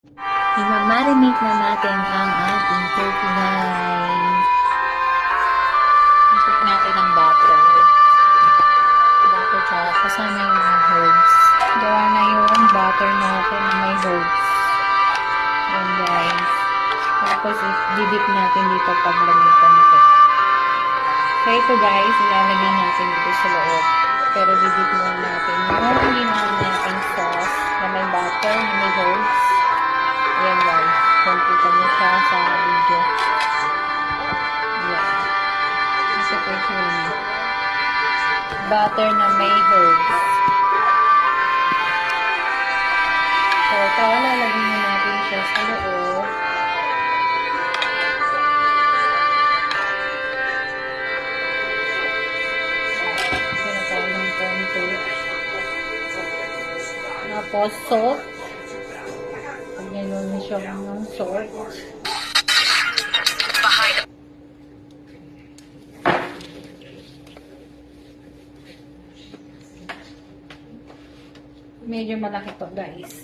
I-marinate na natin ang ating turkey, guys. Isip natin ang butter. Butter tsaka kasama yung mga herbs. Gawa na yung butter natin na may herbs. Ayan, guys. Tapos, didip natin dito pag lamitan ito. So, ito, guys, ilalagay natin dito sa loob. Pero, didip muna natin yung ginawa natin sauce na may butter, na may herbs. Ayan, guys. Kompleto mo siya sa video. Ayan. Ito po siya. Butter na may herbs. So, ito, lalagyan na natin siya sa loob. Sinatawag ng konti. Tapos, salt. Ganyan siya ng salt. Medyo malaki to, guys.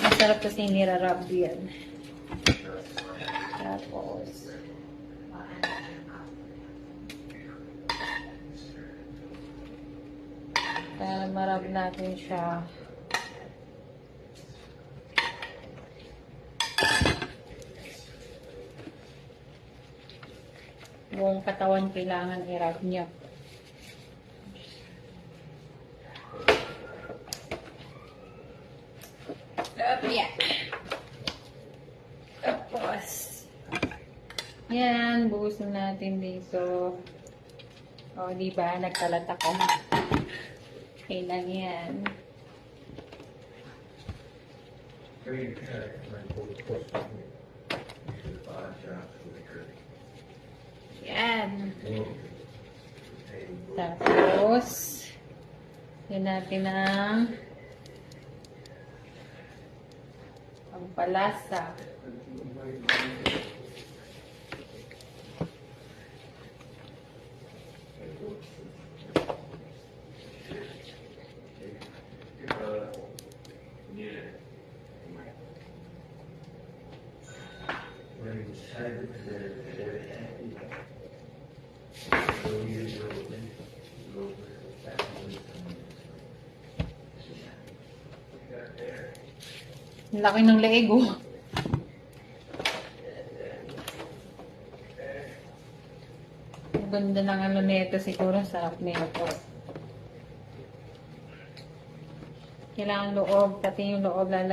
Masarap kasi nirarab yan. Tapos, kaya marab natin siya. Buong katawan kailangan i-rub niya. Yeah. Tapos, yan, buhusin natin dito. O, diba? Nagkalat ako. Okay lang yan. Yan. Tapos, yan natin ang pampalasa. Ang laki ng leeg, oh. Ang ganda ng ano nito, siguro sarap nito. Kailangan loob, pati yung loob lalagay.